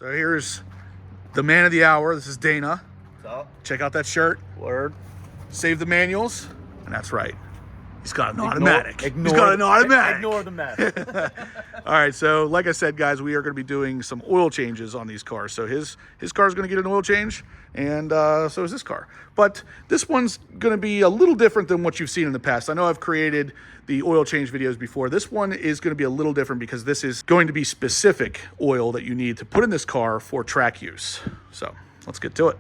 So here's the man of the hour. This is Dana. What's up? Check out that shirt. Word. Save the manuals. And that's right. He's got an automatic. He's got an automatic. Ignore the mess. All right, so like I said, guys, we are going to be doing some oil changes on these cars. So his car is going to get an oil change, and so is this car. But this one's going to be a little different than what you've seen in the past. I know I've created the oil change videos before. This one is going to be a little different because this is going to be specific oil that you need to put in this car for track use. So let's get to it.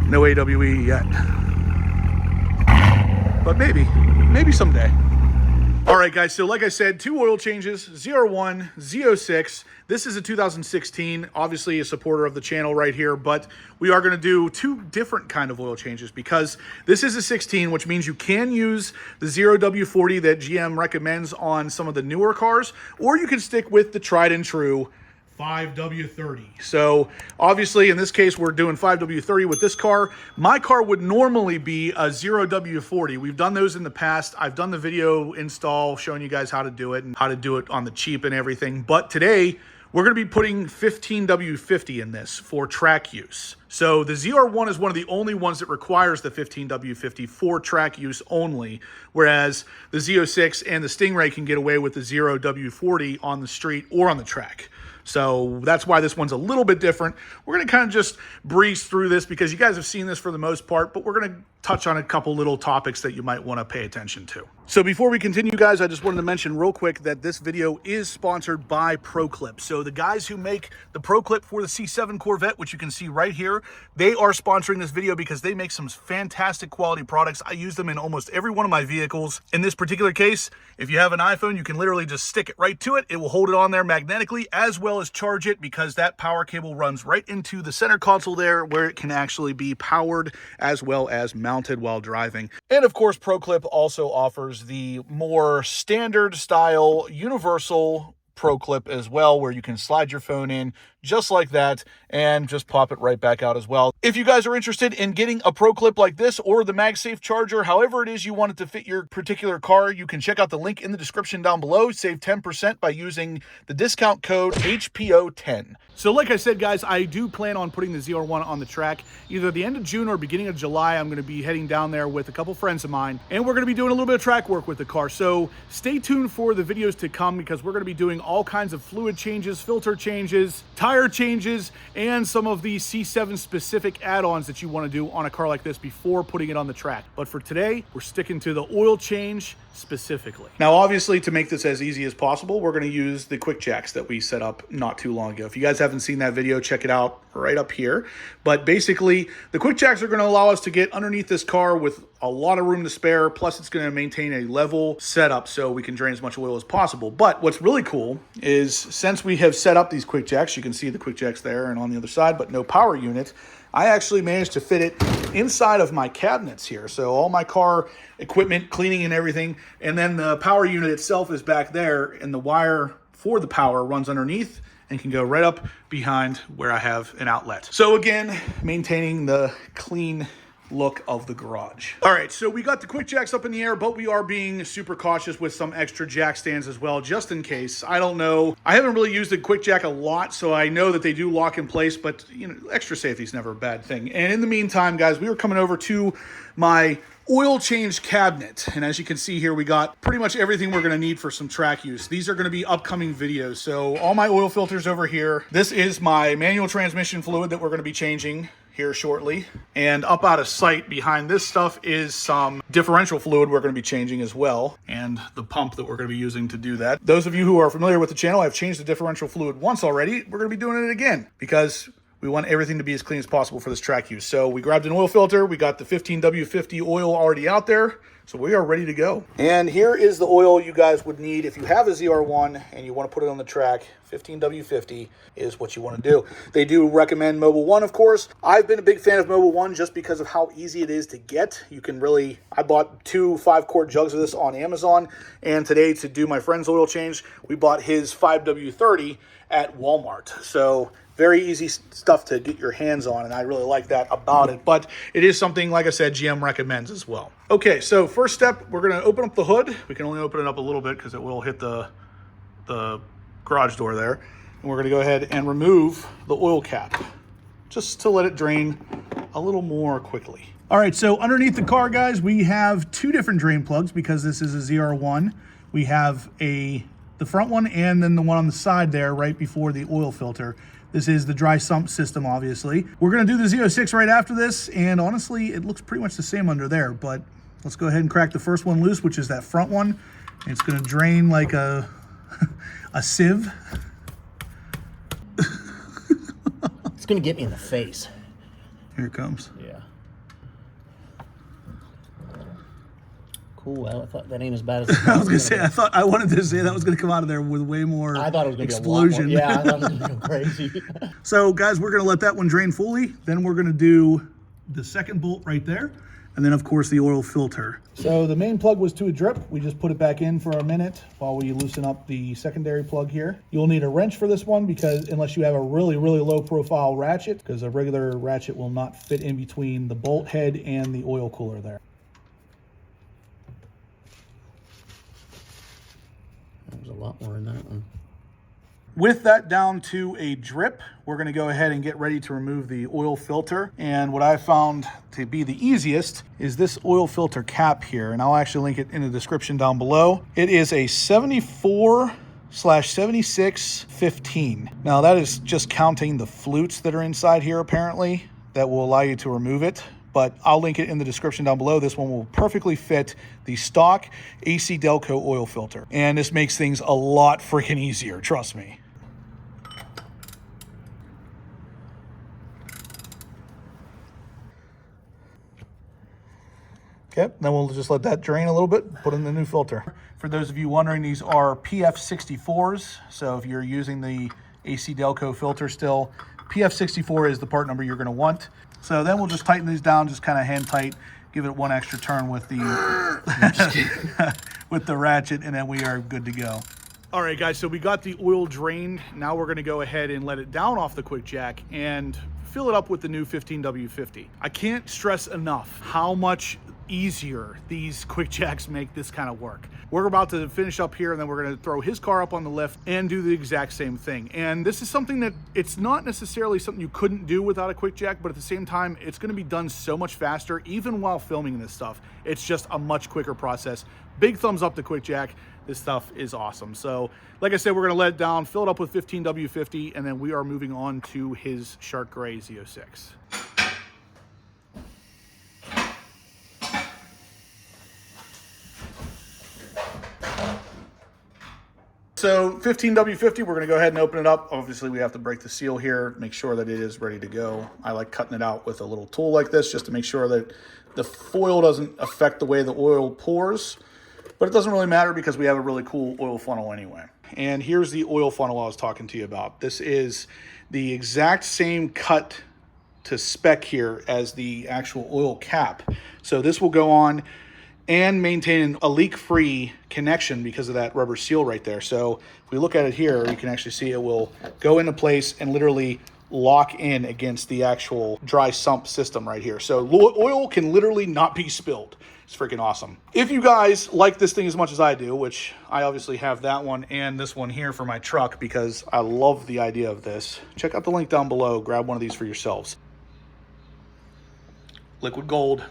No AWE yet, but maybe someday. All right, guys, so like I said, 2 oil changes, Z01, Z06. This is a 2016, obviously a supporter of the channel right here, but we are gonna do 2 different kind of oil changes because this is a 16, which means you can use the 0W40 that GM recommends on some of the newer cars, or you can stick with the tried and true 5W30. So obviously in this case we're doing 5W30 with this car. My car would normally be a 0W40. We've done those in the past. I've done the video install showing you guys how to do it and how to do it on the cheap and everything. But today we're going to be putting 15W50 in this for track use. So the ZR1 is one of the only ones that requires the 15W50 for track use only, whereas the Z06 and the Stingray can get away with the 0W40 on the street or on the track. So that's why this one's a little bit different. We're going to kind of just breeze through this because you guys have seen this for the most part, but we're going to touch on a couple little topics that you might want to pay attention to. So before we continue, guys, I just wanted to mention real quick that this video is sponsored by ProClip. So the guys who make the ProClip for the C7 Corvette, which you can see right here, they are sponsoring this video because they make some fantastic quality products. I use them in almost every one of my vehicles. In this particular case, if you have an iPhone, you can literally just stick it right to it. It will hold it on there magnetically as well as charge it because that power cable runs right into the center console there where it can actually be powered as well as mounted while driving. And of course, ProClip also offers the more standard style universal ProClip as well, where you can slide your phone in just like that and just pop it right back out as well. If you guys are interested in getting a ProClip like this or the MagSafe charger, however it is you want it to fit your particular car, you can check out the link in the description down below. Save 10% by using the discount code HPO10. So like I said, guys, I do plan on putting the ZR1 on the track either the end of June or beginning of July. I'm going to be heading down there with a couple friends of mine, and we're going to be doing a little bit of track work with the car. So stay tuned for the videos to come because we're going to be doing all kinds of fluid changes, filter changes, tire changes, and some of the C7 specific add-ons that you want to do on a car like this before putting it on the track. But for today, we're sticking to the oil change specifically. Now, obviously, to make this as easy as possible, we're going to use the quick jacks that we set up not too long ago. If you guys haven't seen that video, check it out right up here. But basically, the quick jacks are going to allow us to get underneath this car with a lot of room to spare. Plus, it's going to maintain a level setup so we can drain as much oil as possible. But what's really cool is since we have set up these quick jacks, you can see the quick jacks there and on the other side, but no power unit, I actually managed to fit it inside of my cabinets here. So all my car equipment, cleaning and everything, and then the power unit itself is back there, and the wire for the power runs underneath and can go right up behind where I have an outlet. So again, maintaining the clean look of the garage. All right, so we got the quick jacks up in the air, but we are being super cautious with some extra jack stands as well, just in case. I don't know. I haven't really used the quick jack a lot, so I know that they do lock in place, but you know, extra safety is never a bad thing. And in the meantime, guys, we were coming over to my oil change cabinet, and as you can see here, we got pretty much everything we're going to need for some track use. These are going to be upcoming videos. So all my oil filters over here. This is my manual transmission fluid that we're going to be changing here shortly, and up out of sight behind this stuff is some differential fluid we're going to be changing as well, and the pump that we're going to be using to do that. Those of you who are familiar with the channel, I've changed the differential fluid once already. We're going to be doing it again because we want everything to be as clean as possible for this track use. So we grabbed an oil filter. We got the 15W50 oil already out there. So we are ready to go. And here is the oil you guys would need if you have a ZR1 and you want to put it on the track. 15W50 is what you want to do. They do recommend Mobil 1, of course. I've been a big fan of Mobil 1 just because of how easy it is to get. You can really, I bought 2 5-quart jugs of this on Amazon, and today to do my friend's oil change, we bought his 5W30 at Walmart. So very easy stuff to get your hands on, and I really like that about it. But it is something, like I said, GM recommends as well. Okay, so first step, we're going to open up the hood. We can only open it up a little bit because it will hit the the garage door there. And we're gonna go ahead and remove the oil cap just to let it drain a little more quickly. All right, so underneath the car, guys, we have two different drain plugs because this is a ZR1. We have the front one and then the one on the side there right before the oil filter. This is the dry sump system, obviously. We're gonna do the Z06 right after this, and honestly, it looks pretty much the same under there, but let's go ahead and crack the first one loose, which is that front one. It's gonna drain like a, a sieve. It's gonna get me in the face. Here it comes. Yeah. Cool. I thought that ain't as bad as I was gonna say. I wanted to say that was gonna come out of there with way more. I thought it was gonna explosion. be a lot more. Yeah, I thought it was gonna go crazy. So, guys, we're gonna let that one drain fully. Then we're gonna do the second bolt right there, and then of course the oil filter. So the main plug was to a drip. We just put it back in for a minute while we loosen up the secondary plug here. You'll need a wrench for this one because unless you have a really low profile ratchet, because a regular ratchet will not fit in between the bolt head and the oil cooler there. There's a lot more in that one. With that down to a drip, we're gonna go ahead and get ready to remove the oil filter. And what I found to be the easiest is this oil filter cap here. And I'll actually link it in the description down below. It is a 74/7615. Now that is just counting the flutes that are inside here apparently, that will allow you to remove it. But I'll link it in the description down below. This one will perfectly fit the stock AC Delco oil filter. And this makes things a lot freaking easier, trust me. Okay, then we'll just let that drain a little bit, put in the new filter. For those of you wondering, these are PF64s. So if you're using the AC Delco filter still, PF64 is the part number you're gonna want. So then we'll just tighten these down, just kind of hand tight, give it one extra turn with the with the ratchet, and then we are good to go. All right, guys, so we got the oil drained. Now we're gonna go ahead and let it down off the quick jack and fill it up with the new 15W50. I can't stress enough how much easier these quick jacks make this kind of work. We're about to finish up here, and then we're going to throw his car up on the lift and do the exact same thing. And this is something that it's not necessarily something you couldn't do without a quick jack, but at the same time, it's going to be done so much faster, even while filming this stuff. It's just a much quicker process. Big thumbs up to quick jack. This stuff is awesome. So like I said, we're going to let it down, fill it up with 15W50, and then we are moving on to his Shark Gray Z06. So 15W50, we're gonna go ahead and open it up. Obviously we have to break the seal here, make sure that it is ready to go. I like cutting it out with a little tool like this just to make sure that the foil doesn't affect the way the oil pours, but it doesn't really matter because we have a really cool oil funnel anyway. And here's the oil funnel I was talking to you about. This is the exact same cut to spec here as the actual oil cap. So this will go on and maintain a leak-free connection because of that rubber seal right there. So if we look at it here, you can actually see it will go into place and literally lock in against the actual dry sump system right here. So oil can literally not be spilled. It's freaking awesome. If you guys like this thing as much as I do, which I obviously have that one and this one here for my truck because I love the idea of this, check out the link down below. Grab one of these for yourselves. Liquid gold.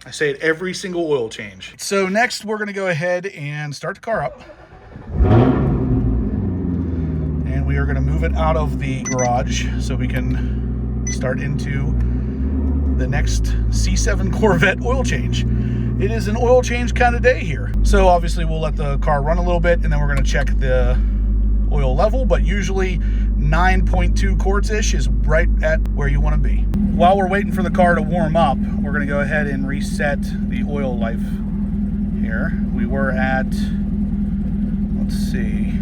I say it every single oil change. So next we're gonna go ahead and start the car up. And we are gonna move it out of the garage so we can start into the next C7 Corvette oil change. It is an oil change kind of day here. So obviously we'll let the car run a little bit and then we're gonna check the oil level, but usually 9.2 quarts-ish is right at where you want to be. While we're waiting for the car to warm up, we're going to go ahead and reset the oil life here. We were at, let's see,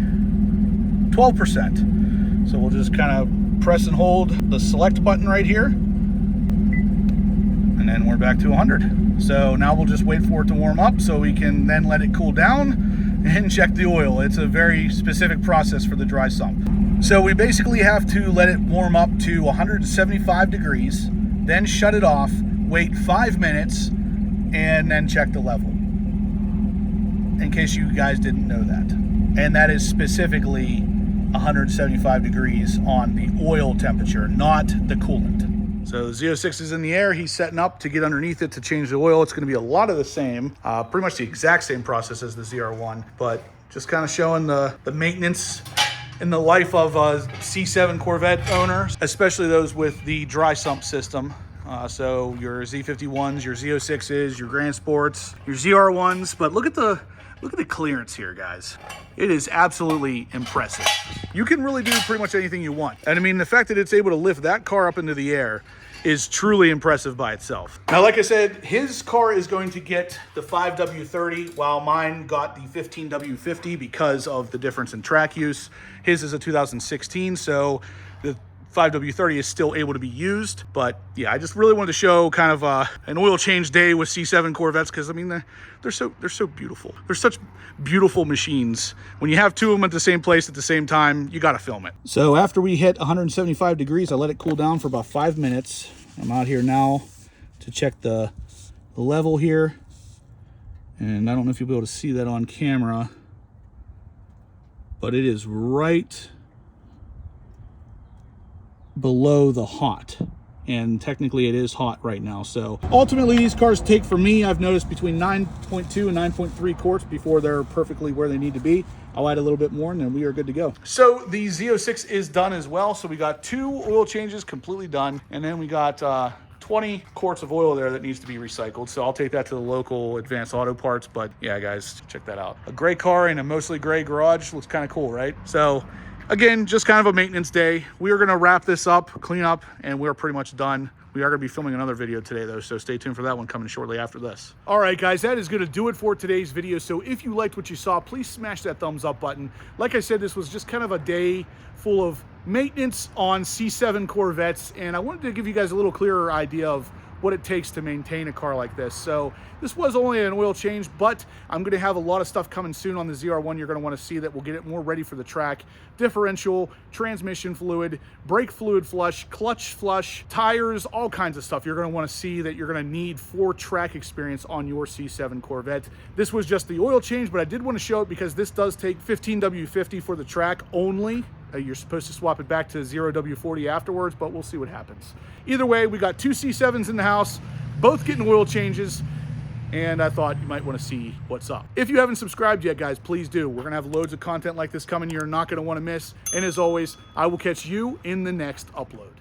12%. So we'll just kind of press and hold the select button right here, and then we're back to 100. So now we'll just wait for it to warm up so we can then let it cool down and check the oil. It's a very specific process for the dry sump. So we basically have to let it warm up to 175 degrees, then shut it off, wait 5 minutes, and then check the level. In case you guys didn't know that. and that is specifically 175 degrees on the oil temperature, not the coolant. So the Z06 is in the air. He's setting up to get underneath it to change the oil. It's going to be a lot of the same, pretty much the exact same process as the ZR1, but just kind of showing the maintenance in the life of a C7 Corvette owner, especially those with the dry sump system. So your Z51s, your Z06s, your Grand Sports, your ZR1s, but look at the clearance here, guys. It is absolutely impressive. You can really do pretty much anything you want. And I mean, the fact that it's able to lift that car up into the air is truly impressive by itself. Now, like I said, his car is going to get the 5W30, while mine got the 15W50 because of the difference in track use. His is a 2016, so the 5W30 is still able to be used. But yeah, I just really wanted to show kind of an oil change day with C7 Corvettes, because I mean, they're so beautiful. They're such beautiful machines. When you have two of them at the same place at the same time, you got to film it. So after we hit 175 degrees, I let it cool down for about 5 minutes. I'm out here now to check the level here, and I don't know if you'll be able to see that on camera, but it is right below the hot, and technically it is hot right now. So ultimately, these cars take, for me, I've noticed, between 9.2 and 9.3 quarts before they're perfectly where they need to be. I'll add a little bit more and then we are good to go. So the Z06 is done as well. So we got 2 oil changes completely done, and then we got 20 quarts of oil there that needs to be recycled. So I'll take that to the local Advanced Auto Parts. But yeah, guys, check that out. A gray car in a mostly gray garage looks kind of cool, right? So again, just kind of a maintenance day. We are going to wrap this up, clean up, and we're pretty much done. We are going to be filming another video today, though, so stay tuned for that one coming shortly after this. All right, guys, that is going to do it for today's video. So if you liked what you saw, please smash that thumbs up button. Like I said, this was just kind of a day full of maintenance on C7 Corvettes, and I wanted to give you guys a little clearer idea of what it takes to maintain a car like this. So this was only an oil change, but I'm going to have a lot of stuff coming soon on the ZR1 you're going to want to see that will get it more ready for the track. Differential, transmission fluid, brake fluid flush, clutch flush, tires, all kinds of stuff you're going to want to see that you're going to need for track experience on your C7 Corvette. This was just the oil change, but I did want to show it because this does take 15W50 for the track only. You're supposed to swap it back to 0W40 afterwards, but we'll see what happens. Either way, we got 2 C7s in the house, both getting oil changes, and I thought you might want to see what's up. If you haven't subscribed yet, guys, please do. We're going to have loads of content like this coming you're not going to want to miss. And as always, I will catch you in the next upload.